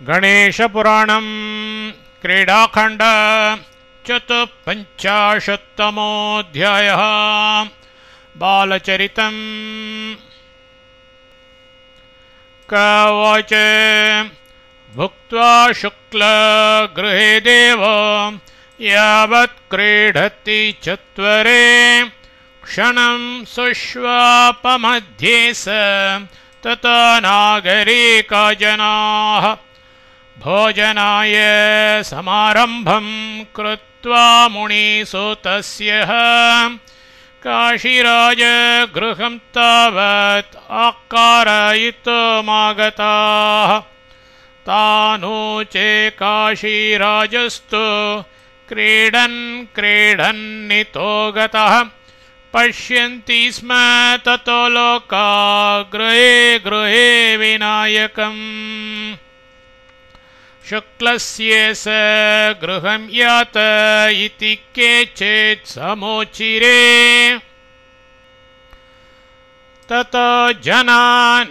गणेशपुराणं क्रीडाखण्ड चतुःपञ्चाशत्तमोऽध्यायः। बालचरितम्। कवच भुक्त्वा शुक्लगृहे देवो यावत् क्रीडति चत्वरे क्षणं सुष्वापमध्ये स ततो नागरिका जनाः भोजनाय समारम्भं कृत्वा मुनिसुतस्य काशीराज गृहं तावत् आकारयितुमागताः। तानूचे काशीराजस्तु क्रीडन्नितो गतः पश्यन्ति स्म ततो लोका गृहे गृहे विनायकम्। शुक्लस्य स गृहं यात इति केचित् समुचिरे ततो जना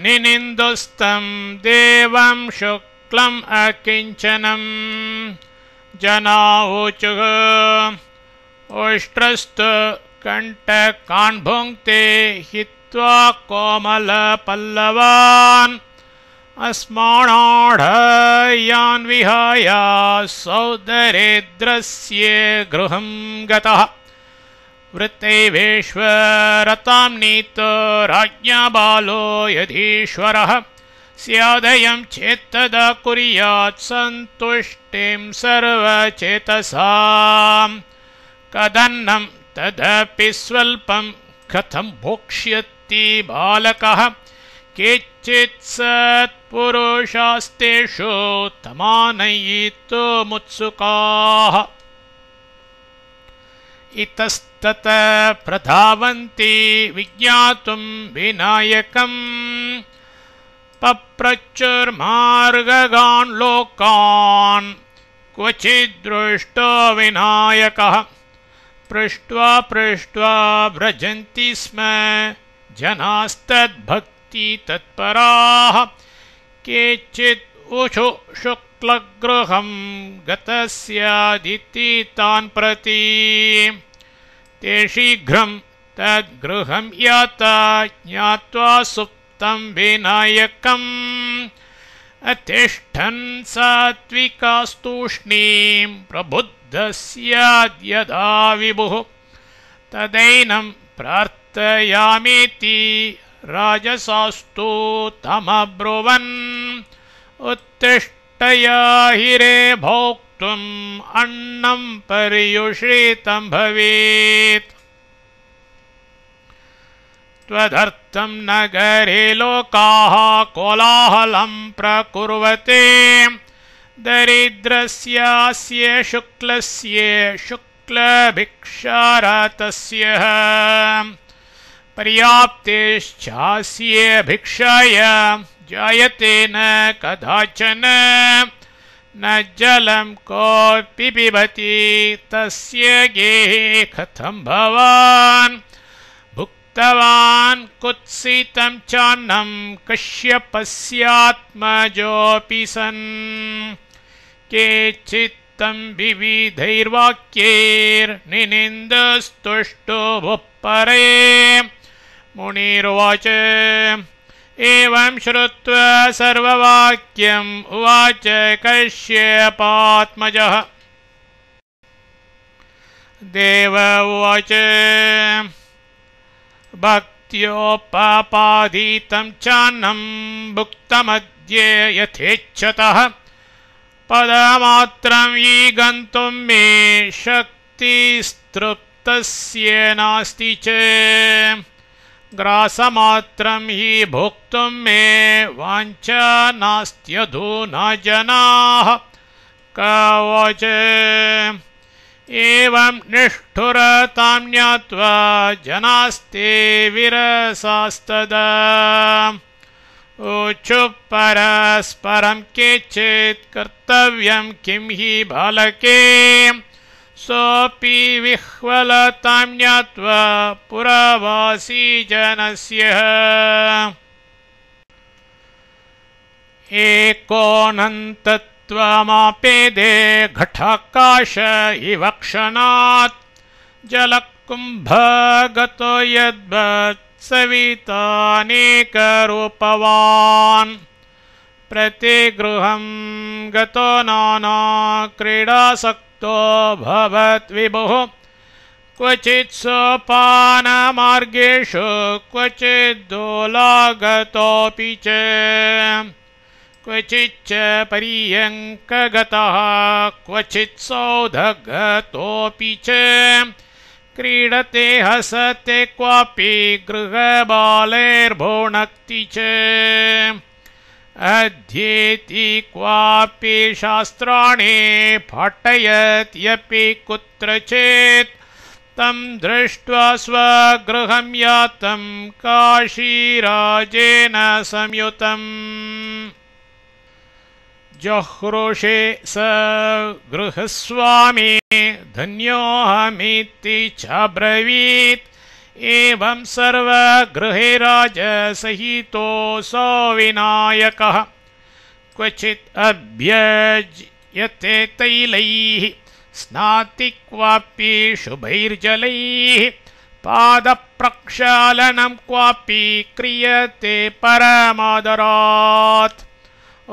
निनिन्दुस्तं देवं शुक्लम् अकिञ्चनम्। जना ऊचुः उष्ट्रस्तु कण्टकान् भुङ्क्ते हित्वा कोमलपल्लवान् अस्माणाढयान् विहाय सौदरेन्द्रस्य गृहं गतः। वृत्तैवेश्वरतां नीतो राज्ञा बालो यदीश्वरः स्यादयं चेत्तदा कुर्यात् सन्तुष्टिं सर्वचेतसां। कदन्नं तदपि स्वल्पं कथं भोक्ष्यति बालकः केचित् सत्पुरुषास्तेषु तमानयितुमुत्सुकाः। इतस्ततः प्रधावन्ति विज्ञातुं विनायकम् पप्रचुर्मार्गगान् लोकान् क्वचिद्दृष्टो विनायकः। पृष्ट्वा व्रजन्ति स्म जनास्तद्भक्ति तत्पराः केचित् ऊचु शुक्लगृहं गतस्यादिति तान् प्रति। ते शीघ्रं तद्गृहं याता ज्ञात्वा सुप्तं विनायकम् अतिष्ठन् सात्विकास्तूष्णीं प्रबुद्धस्याद्यदा विभुः तदैनं प्रार्थयामीति राजसास्तु तमब्रुवन्। उत्तिष्ठया हिरे भोक्तुम् अन्नं पर्युषितं भवेत्। त्वदर्थं नगरे लोकाः कोलाहलं प्रकुर्वते दरिद्रस्यास्य शुक्लस्य शुक्लभिक्षारतस्य पर्याप्तेश्चास्य भिक्षाय जायते न कदाचन। न जलं कोऽपि पिबति तस्य गेहे कथं भवान् भुक्तवान् कुत्सितं चान्नं कश्यपस्यात्मजोऽपि सन्। केचित्तं विविधैर्वाक्यैर्निनिन्दस्तुष्टुभुः परे। मुनिरुवाच एवं श्रुत्वा सर्ववाक्यम् उवाच कश्यपात्मजः। देव उवाच भक्त्योपपादितं चान्नं भुक्तमद्य यथेच्छतः पदमात्रं हि गन्तुं मे शक्तिस्तृप्तस्य नास्ति च। ग्रासमात्रं हि भोक्तुं मे वाञ्छा नास्त्यधुना जनाः। कवच एवं निष्ठुरतां ज्ञात्वा जनास्ते विरसास्तदा ऊचु परस्परं केचित् कर्तव्यं किं हि बालके। सोऽपि विह्वलतां ज्ञात्वा पुरवासी जनस्य एकोऽनन्तत्वमापेदे घटाकाश इव क्षणात् जलकुम्भगतो यद्वत् सवितानेकरूपवान् प्रतिगृहं गतो नाना क्रीडासक्तो भवत् विभुः क्वचित् सोपानमार्गेषु क्वचिद्दोलागतोऽपि च क्वचिच्च पर्यङ्कगतः क्वचित् सौधगतोऽपि च क्रीडते हसते क्वापि गृहबालैर्भुनक्ति च अध्येति क्वापि शास्त्राणि पाठयत्यपि कुत्रचित् तं दृष्ट्वा स्वगृहं यातं काशीराजेन संयुतम् जह्रुषे स गृहस्वामी धन्योऽहमिति चाब्रवीत् एवं सर्वगृहे राजसहितोऽसौ विनायकः क्वचित् अभ्यज्यते तैलैः स्नाति क्वापि शुभैर्जलैः पादप्रक्षालनं क्वापि क्रियते परमादरात्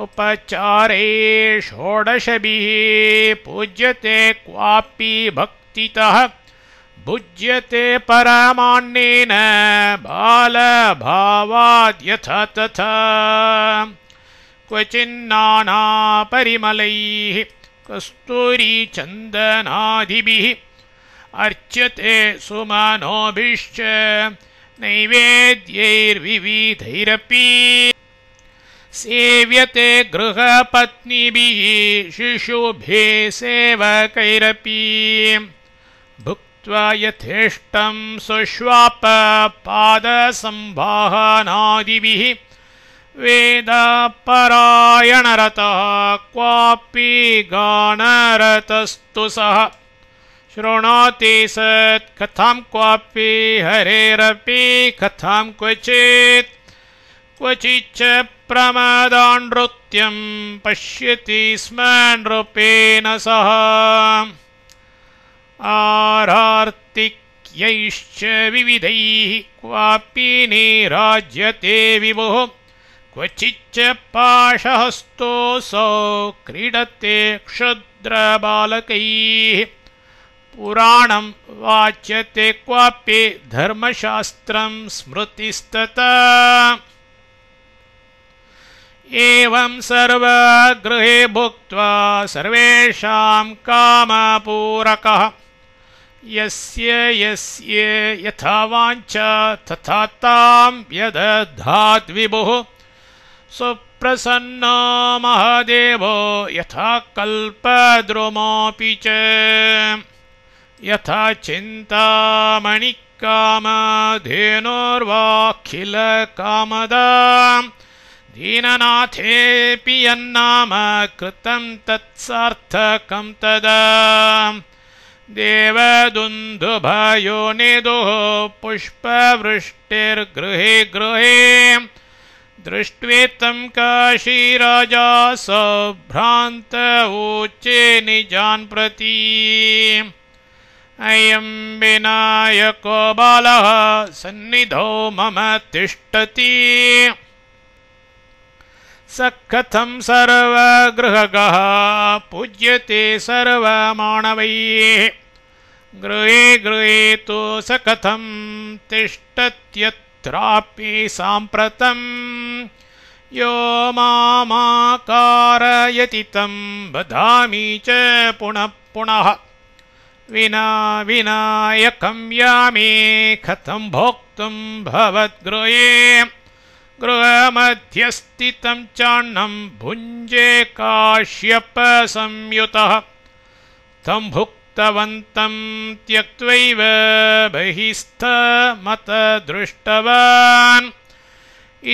उपचारे षोडशभिः पूज्यते क्वापि भक्तितः भुज्यते परमान्नेन बालभावाद्यथा तथा क्वचिन्नानापरिमलैः कस्तूरीचन्दनादिभिः अर्च्यते सुमनोभिश्च नैवेद्यैर्विविधैरपि सेव्यते गृहपत्नीभिः शिशुभिः सेवकैरपि भुक्त्वा यथेष्टं सुष्वापपादसंवाहनादिभिः वेदपरायणरतः क्वापि गानरतस्तु सः शृणोति सत्कथां क्वापि हरेरपि कथां क्वचित् क्वचिच्च प्रमदान् नृत्यं पश्यति स्म नृपेण सह आरार्तिक्यैश्च विविधैः क्वापि निराज्यते विभुः क्वचिच्च पाशहस्तोऽसौ क्रीडते क्षुद्रबालकैः पुराणं वाच्यते क्वापि धर्मशास्त्रं स्मृतिस्तथा एवं सर्वगृहे भुक्त्वा सर्वेषां कामपूरकः यस्य यस्य यथा वाञ्छा तथा तां व्यदधात् विभुः सुप्रसन्नो महादेवो यथा कल्पद्रुमोऽपि च यथा चिन्तामणिकामधेनुर्वाखिलकामदा दीननाथेऽपि यन्नाम कृतं तत्सार्थकं तदा देवदुन्दुभयोनिदुः पुष्पवृष्टिर्गृहे गृहे दृष्ट्वेतं काशीराजा सभ्रान्त ऊचे निजान् प्रति अयं विनायको बालः सन्निधौ मम तिष्ठति स कथं सर्वगृहगः पूज्यते सर्वमानवैः गृहे गृहे तु स कथं तिष्ठत्यत्रापि साम्प्रतं यो मामाकारयति तं वदामि च पुनः पुनः विना विनायकं यामे कथं भोक्तुं भवद्गृहे गृहमध्यस्थितं चान्नं भुञ्जे काश्यपसंयुतः तं भुक्तवन्तं त्यक्त्वैव बहिस्थमत दृष्टवान्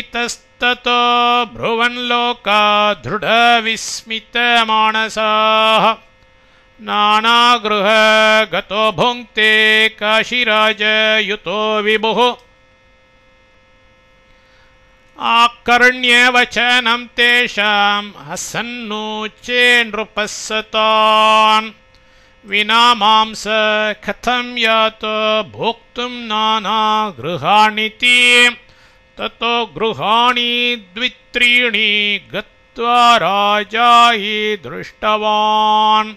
इतस्ततो ब्रुवन् लोका दृढविस्मितमानसाः नानागृह गतो भुङ्क्ते काशीराज युतो विभुः आकर्ण्यवचनं तेषां हसन्नूचे नृपस्सतान् विना मांस कथं यात भोक्तुं नानागृहाणीति ततो गृहाणि द्वित्रीणि गत्वा राजा हि दृष्टवान्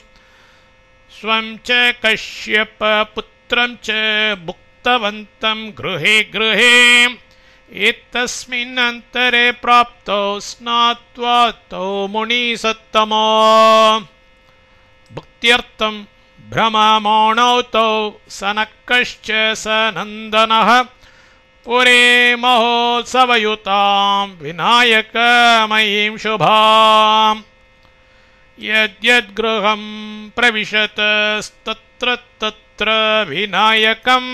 स्वं च कश्यपपुत्रं च भुक्तवन्तं गृहे गृहे एतस्मिन्नन्तरे प्राप्तौ स्नात्वा तौ मुनिसत्तमो भुक्त्यर्थं भ्रममाणौ तौ सनकश्च सनन्दनः पुरे महोत्सवयुतां विनायकमयीं शुभाम् यद्यद्गृहं प्रविशतस्तत्र तत्र विनायकम्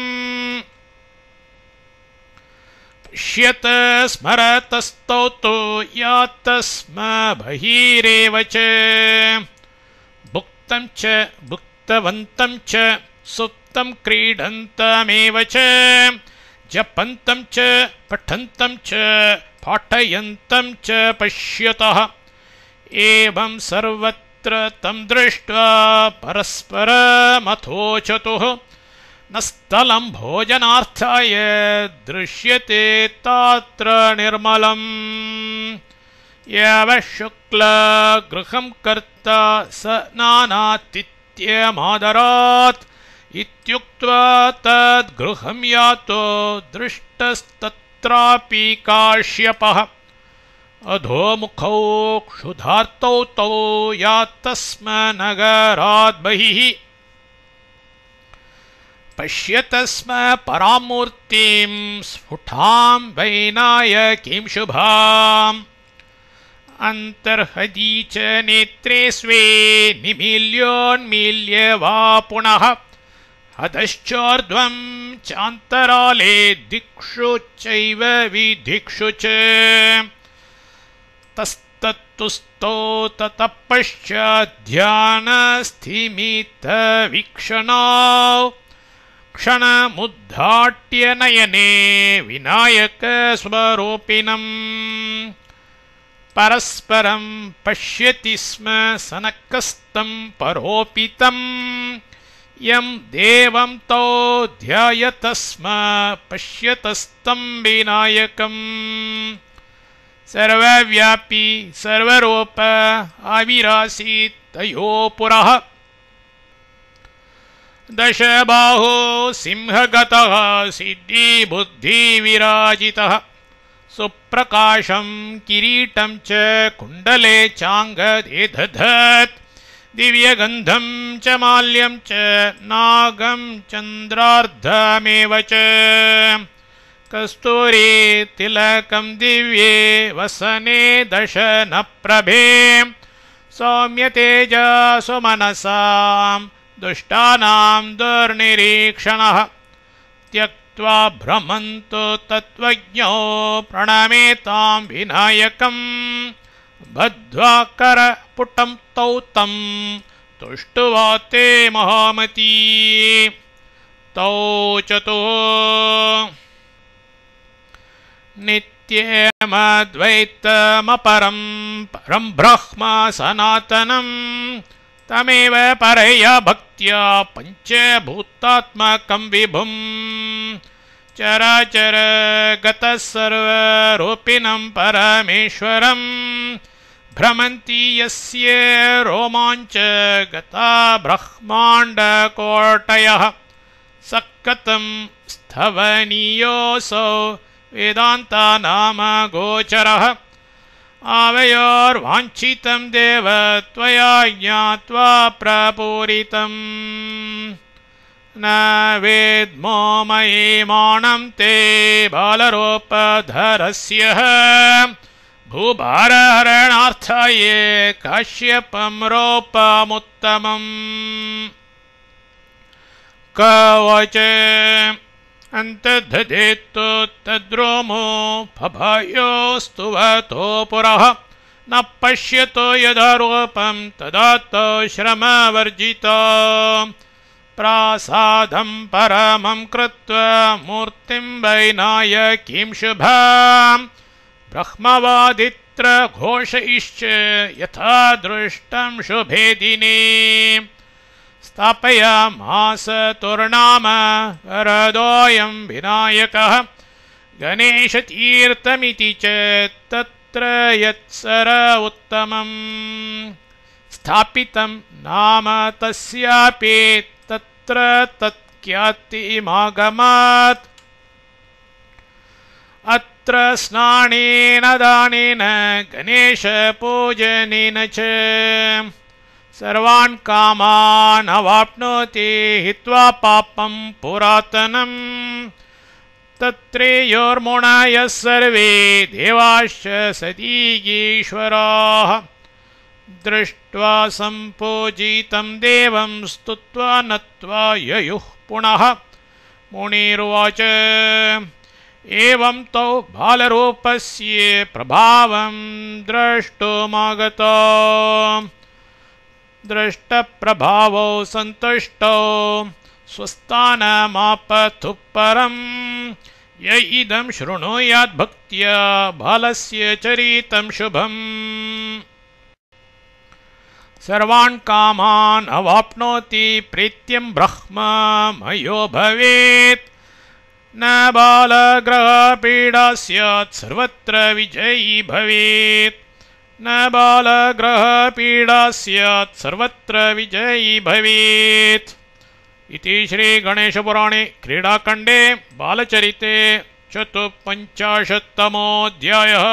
पश्यत स्मरतस्तौ तु यातस्म बहिरेव च भुक्तं च भुक्तवन्तं च सुप्तं क्रीडन्तमेव च जपन्तं च पठन्तं च पाठयन्तं च पश्यतः एवं सर्वत्र तं दृष्ट्वा परस्परमथोचतुः न स्थलं भोजनार्थाय दृश्यते तात्र निर्मलम् यावः शुक्लगृहं कर्ता स नानातिथ्यमादरात् इत्युक्त्वा तद्गृहं यातो दृष्टस्तत्रापि काश्यपः अधोमुखौ क्षुधार्तौ तौ यातस्म नगरात् बहिः पश्यतस्म परामूर्तिं स्फुटां वैनायकीं शुभाम् अन्तर्हदी च नेत्रे स्वे निमील्योन्मील्य वा पुनः अधश्चोर्ध्वं चान्तराले दिक्षु चैव विदिक्षु च तस्तत्तुस्तौ ततः पश्चात् ध्यानस्थिमितवीक्षणौ क्षणमुद्घाट्य नयने विनायकस्वरूपिणम् परस्परं पश्यति स्म सनकस्तं परोपितम् यं देवं तौ ध्यायत स्म पश्यतस्तं विनायकम् सर्वव्यापी सर्वरूप आविरासीत् तयोः पुरः दशबाहो सिंहगतः सिद्धिबुद्धिविराजितः सुप्रकाशं किरीटं च कुण्डले चाङ्गदे दधत् दिव्यगन्धं च माल्यं च नागं चन्द्रार्धमेव च कस्तूरी तिलकं दिव्ये वसने दशनप्रभे सौम्यतेजा सुमनसां दुष्टानां दुर्निरीक्षणः त्यक्त्वा भ्रमन्तु तत्त्वज्ञो प्रणमेतां विनायकम् बद्ध्वा करपुटं तौ तं तुष्टुवा ते महामती तौ चतुः नित्यमद्वैतमपरं परं ब्रह्म सनातनम् तमेव परया भक्त्या पञ्चभूतात्मकं विभुं चराचर गतः सर्वरूपिणं परमेश्वरं भ्रमन्ति यस्य रोमाञ्च गता ब्रह्माण्डकोटयः सक्कतं स्थवनीयोऽसौ वेदान्तानाम गोचरः आवयोर्वाञ्छितं देव त्वया ज्ञात्वा प्रपूरितम् न वेद्मो मयीमानं ते बालरूपधरस्य भूभारहरणार्थाय काश्यपं रूपमुत्तमम् कवच अन्तर्दधेत्तु तद्रोमो फभयोस्तुवतो पुरः न पश्यतो यदा रूपं तदा तो श्रमवर्जितो प्रासादं परमं कृत्वा मूर्तिं वैनायकीं शुभां ब्रह्मवादित्रघोषैश्च यथा दृष्टं शुभे दिने स्थापयामास तोर्णाम वरदोऽयं विनायकः गणेशतीर्थमिति च तत्र यत्सर उत्तमम् स्थापितं नाम तस्यापि तत्र तत्ख्यातिमागमात् अत्र स्नानेन दानेन गणेशपूजनेन च सर्वान् कामान् अवाप्नोति हित्वा पापं पुरातनम् तत्रेयोर्मुनयः सर्वे देवाश्च सतीईश्वराः दृष्ट्वा सम्पूजितं देवं स्तुत्वा नत्वा ययुः पुनः मुनिरुवाच एवं तौ बालरूपस्य प्रभावं द्रष्टुमागतो दृष्टप्रभावौ सन्तुष्टौ स्वस्थानमापथुः परम् य इदं शृणुयात् भक्त्या बालस्य चरितं शुभम् सर्वान् कामान् अवाप्नोति प्रीत्यं ब्रह्ममयो भवेत् न बालग्रहपीडा स्यात् सर्वत्र विजयी भवेत् न बालग्रहपीडा स्यात् सर्वत्र विजयी भवेत् इति श्रीगणेशपुराणे क्रीडाखण्डे बालचरिते 54तमोऽध्यायः।